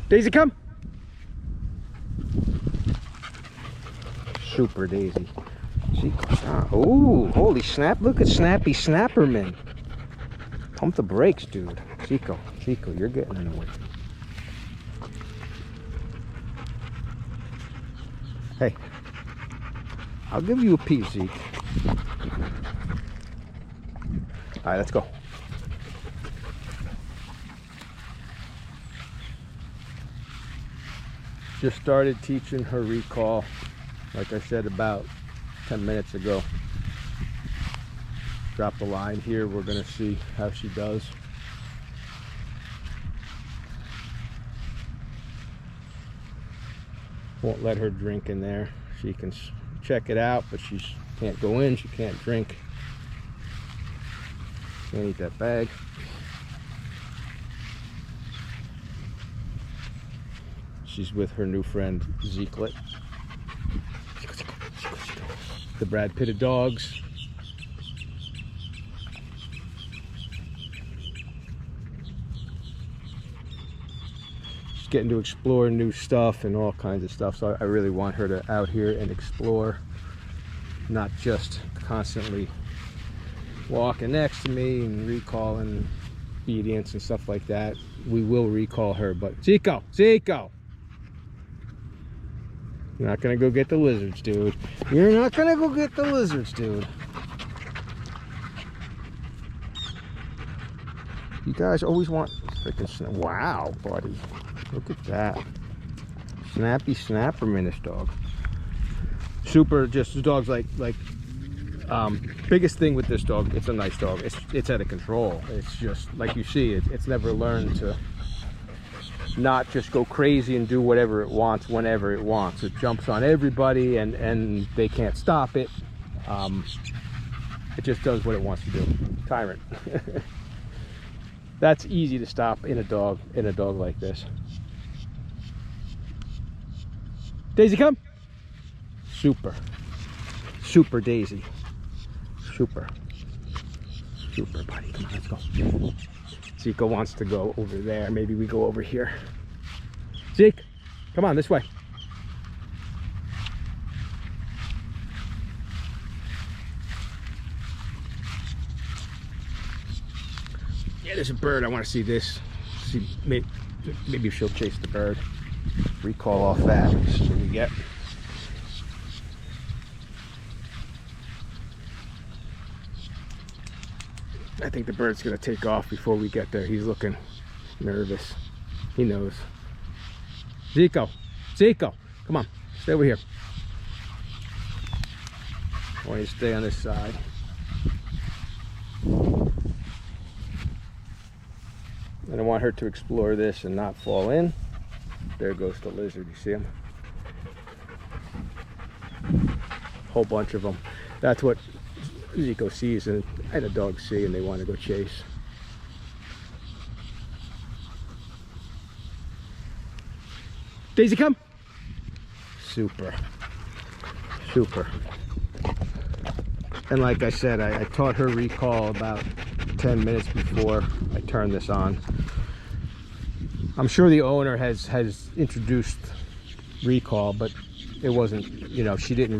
Daisy, come. Super Daisy. She, oh, holy snap. Look at Snappy Snapperman. Pump the brakes, dude. Chico, you're getting in the way. Hey, I'll give you a piece, Zeke. All right, let's go. Just started teaching her recall, like I said, about 10 minutes ago. Drop the line here. We're gonna see how she does. Won't let her drink in there. She can check it out, but she can't go in. She can't drink. Can't eat that bag. She's with her new friend Zekelet, the Brad Pitt of dogs. She's getting to explore new stuff and all kinds of stuff, so I really want her to out here and explore, not just constantly walking next to me and recalling obedience and stuff like that. We will recall her, but Zico, you're not gonna go get the lizards, dude. You're not gonna go get the lizards, dude. You guys always want freaking wow, buddy. Look at that. Snappy Snapperman, this dog. Super, just the dog's like biggest thing with this dog, it's a nice dog. It's out of control. It's just like you see, it's never learned to not just go crazy and do whatever it wants whenever it wants. It jumps on everybody and they can't stop it. It just does what it wants to do. Tyrant. That's easy to stop in a dog like this. Daisy, come. Super Daisy. Super buddy. Come on, let's go. Zico wants to go over there. Maybe we go over here. Zeke, come on, this way. Yeah, there's a bird. I want to see this. See, maybe she'll chase the bird. Recall off that. See what we get. I think the bird's gonna take off before we get there. He's looking nervous. He knows. Zico, come on, stay over here. I want you to stay on this side. And I want her to explore this and not fall in. There goes the lizard, you see him? Whole bunch of them. That's what Zico sees and the dogs see, and they want to go chase. Daisy, come. Super. And like I said, I taught her recall about 10 minutes before I turned this on. I'm sure the owner has introduced recall, but it wasn't, you know, she didn't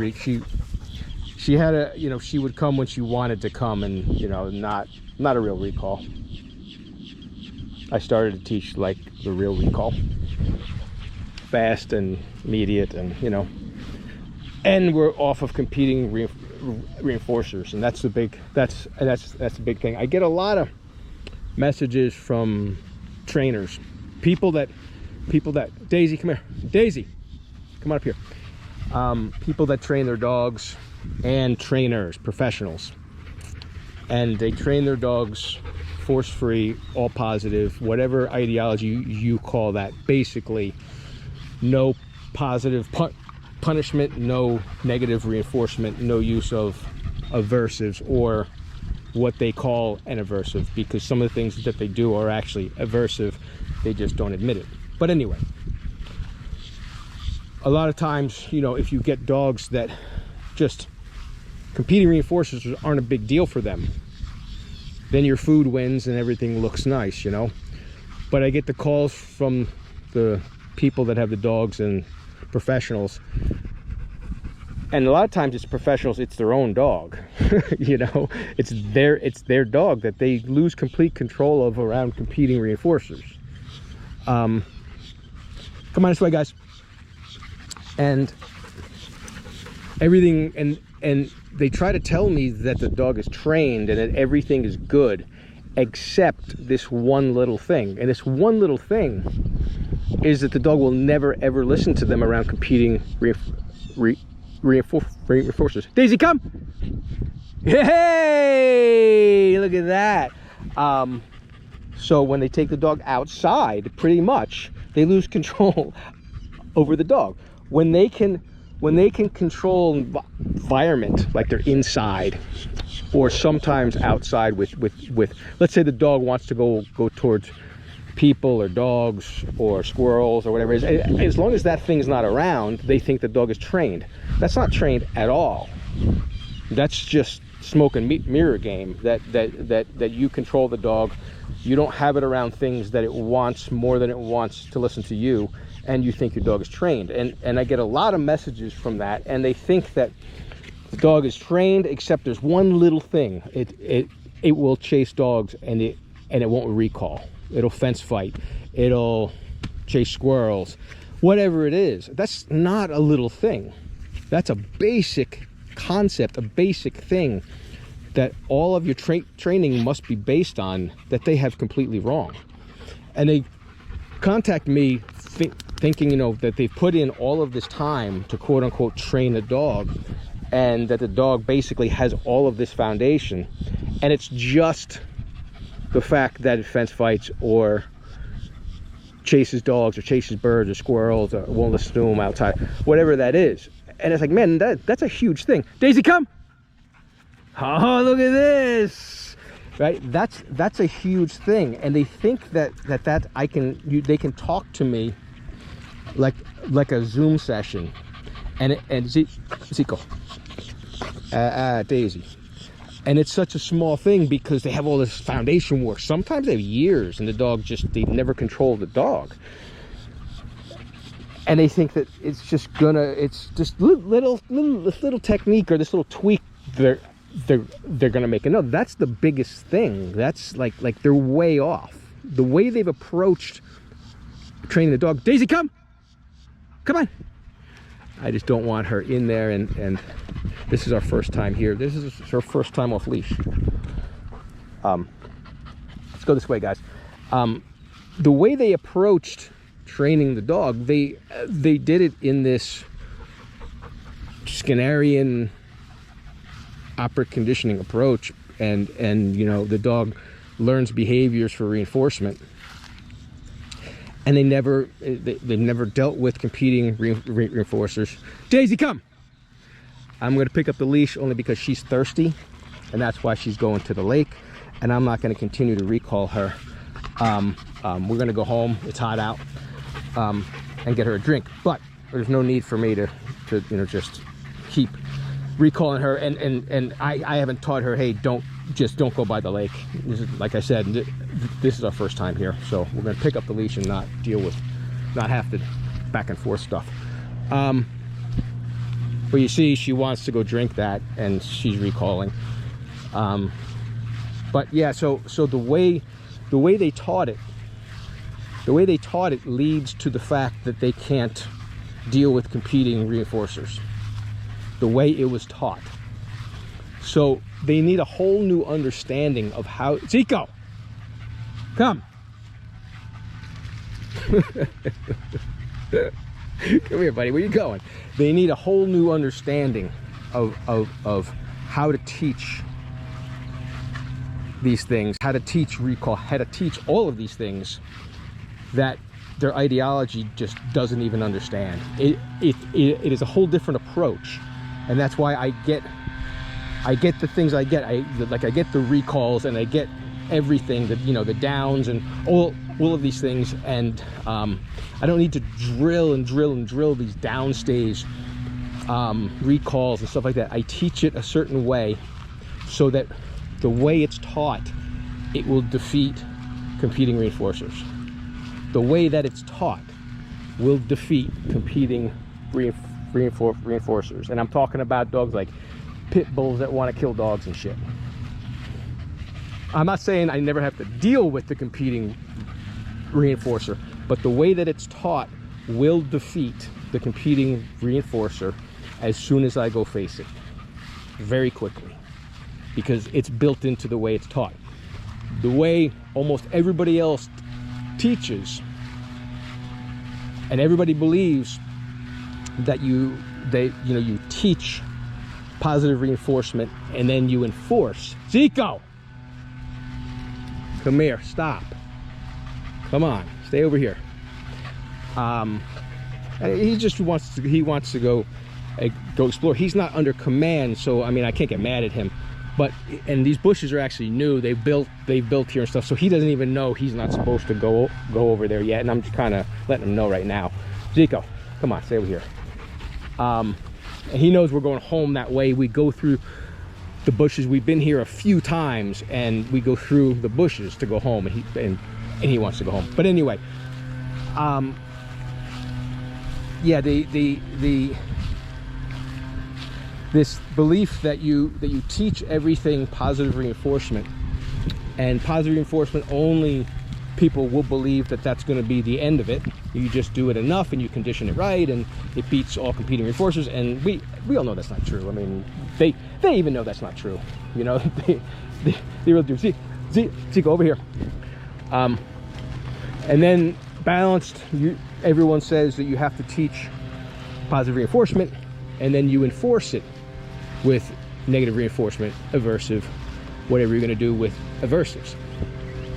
she had a, you know, she would come when she wanted to come, and, you know, not a real recall. I started to teach like the real recall, fast and immediate, and, you know, and we're off of competing reinforcers, and that's the big big thing. I get a lot of messages from trainers, people that Daisy, come here. Daisy, come on up here. People that train their dogs, and trainers, professionals, and they train their dogs force-free, all positive, whatever ideology you call that. Basically, no positive punishment, no negative reinforcement, no use of aversives or what they call an aversive, because some of the things that they do are actually aversive, they just don't admit it. But anyway, a lot of times, you know, if you get dogs that just competing reinforcers aren't a big deal for them, then your food wins and everything looks nice, you know. But I get the calls from the people that have the dogs and professionals, and a lot of times it's professionals, it's their own dog. You know, it's their dog that they lose complete control of around competing reinforcers. Come on this way, guys. And everything, and they try to tell me that the dog is trained and that everything is good except this one little thing. And this one little thing is that the dog will never ever listen to them around competing reinforcers. Daisy, come! Hey, look at that. So when they take the dog outside, pretty much they lose control over the dog. When they can control environment, like they're inside or sometimes outside with let's say the dog wants to go towards people or dogs or squirrels or whatever it is, as long as that thing's not around, they think the dog is trained. That's not trained at all. That's just smoke and mirror game, that you control the dog. You don't have it around things that it wants more than it wants to listen to you, and you think your dog is trained. And I get a lot of messages from that, and they think that the dog is trained, except there's one little thing. It will chase dogs and it won't recall. It'll fence fight. It'll chase squirrels. Whatever it is, that's not a little thing. That's a basic concept, a basic thing that all of your training must be based on, that they have completely wrong. And they contact me thinking, you know, that they've put in all of this time to quote unquote train a dog, and that the dog basically has all of this foundation, and it's just the fact that it fence fights or chases dogs or chases birds or squirrels or won't listen to them outside, whatever that is. And it's like, man, that's a huge thing. Daisy, come! Oh, look at this! Right? That's a huge thing, and they think that they can talk to me like a Zoom session, and Zico, Daisy, and it's such a small thing because they have all this foundation work. Sometimes they have years, and the dog they've never controlled the dog. And they think that it's just little technique or this little tweak they're gonna make. And no, that's the biggest thing. That's like they're way off. The way they've approached training the dog. Daisy, come on. I just don't want her in there, and this is our first time here. This is her first time off leash. Let's go this way, guys. The way they approached training the dog, they did it in this Skinnerian operant conditioning approach, and you know, the dog learns behaviors for reinforcement, and they've never dealt with competing reinforcers. Daisy, come! I'm going to pick up the leash only because she's thirsty, and that's why she's going to the lake, and I'm not going to continue to recall her. We're going to go home. It's hot out. And get her a drink, but there's no need for me to you know, just keep recalling her, and I haven't taught her, hey, don't go by the lake. This is, like I said, this is our first time here, so we're going to pick up the leash and not have to back and forth stuff. But you see, she wants to go drink that, and she's recalling. But yeah, so the way they taught it. The way they taught it leads to the fact that they can't deal with competing reinforcers. The way it was taught. So they need a whole new understanding of how... Zico! Come! Come here, buddy. Where you going? They need a whole new understanding of how to teach these things, how to teach recall, how to teach all of these things that their ideology just doesn't even understand. It is a whole different approach, and that's why I get the things I get. I get the recalls, and I get everything, that, you know, the downs and all of these things, and I don't need to drill these downstage recalls and stuff like that. I teach it a certain way so that the way it's taught it will defeat competing reinforcers. The way that it's taught will defeat competing reinforcers. And I'm talking about dogs like pit bulls that want to kill dogs and shit. I'm not saying I never have to deal with the competing reinforcer, but the way that it's taught will defeat the competing reinforcer as soon as I go face it, very quickly, because it's built into the way it's taught. The way almost everybody else teaches, and everybody believes that you teach positive reinforcement and then you enforce. Zico, come here, stop, come on, stay over here. He just wants to go explore. He's not under command, so I mean I can't get mad at him. But and these bushes are actually new. They've built here and stuff, so he doesn't even know he's not supposed to go over there yet. And I'm just kind of letting him know right now. Zico, come on, stay over here. And he knows we're going home that way. We go through the bushes. We've been here a few times, and we go through the bushes to go home. And he wants to go home. But anyway, yeah, this belief that you teach everything positive reinforcement, and positive reinforcement only people will believe that that's going to be the end of it. You just do it enough and you condition it right and it beats all competing reinforcers. And we all know that's not true. I mean, they even know that's not true, you know. they really do. See, go over here. And then balanced, everyone says that you have to teach positive reinforcement and then you enforce it with negative reinforcement, aversive, whatever you're going to do with aversives.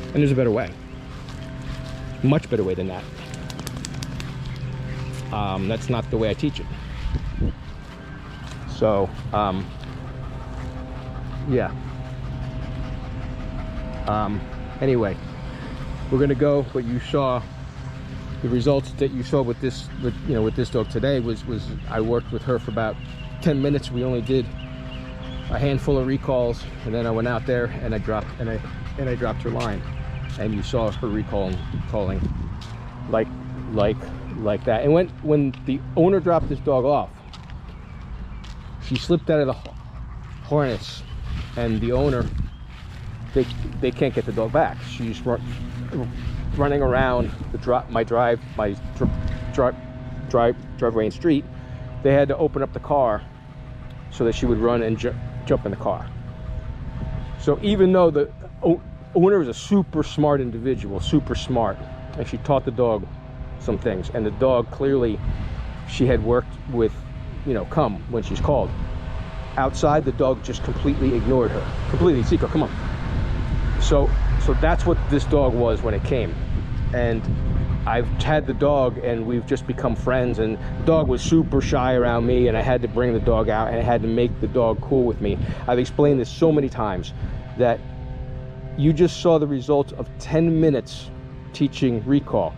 And there's a better way, much better way than that. That's not the way I teach it. So yeah, anyway, we're gonna go. But you saw the results that you saw with this dog today was I worked with her for about 10 minutes. We only did a handful of recalls, and then I went out there and I dropped her line, and you saw her calling like that. And when the owner dropped this dog off, she slipped out of the harness, and the owner, they can't get the dog back. She's running around my driveway and street. They had to open up the car so that she would run and jump in the car. So even though the owner is a super smart individual, super smart, and she taught the dog some things, and the dog clearly she had worked with, come when she's called. Outside, the dog just completely ignored her. Completely. Zico, come on. So that's what this dog was when it came. And I've had the dog and we've just become friends, and the dog was super shy around me, and I had to bring the dog out and I had to make the dog cool with me. I've explained this so many times that you just saw the results of 10 minutes teaching recall,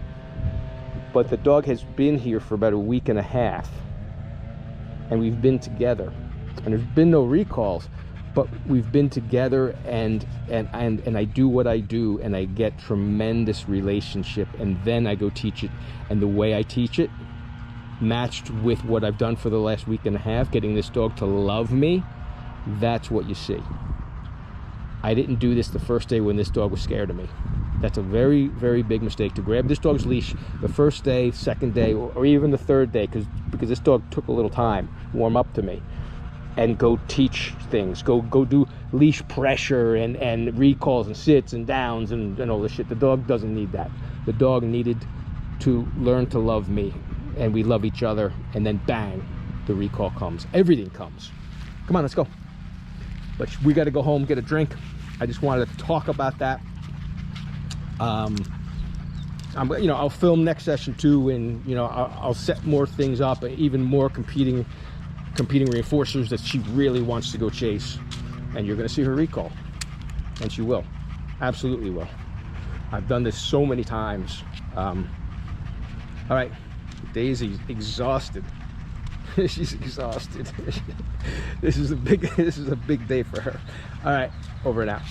but the dog has been here for about a week and a half, and we've been together, and there's been no recalls, but we've been together, and I do what I do, and I get tremendous relationship, and then I go teach it. And the way I teach it, matched with what I've done for the last week and a half, getting this dog to love me, that's what you see. I didn't do this the first day when this dog was scared of me. That's a very, very big mistake, to grab this dog's leash the first day, second day, or even the third day, because this dog took a little time, warm up to me, and go teach things, go do leash pressure and recalls and sits and downs and all this shit. The dog doesn't need that. The dog needed to learn to love me, and we love each other, and then bang, the recall comes. Everything comes. Come on, let's go. But we got to go home, get a drink. I just wanted to talk about that. I'll film next session too, and I'll set more things up, even more competing reinforcers that she really wants to go chase, and you're going to see her recall, and she will, absolutely will. I've done this so many times. All right, Daisy's exhausted. She's exhausted. This is a big day for her. All right, over and out.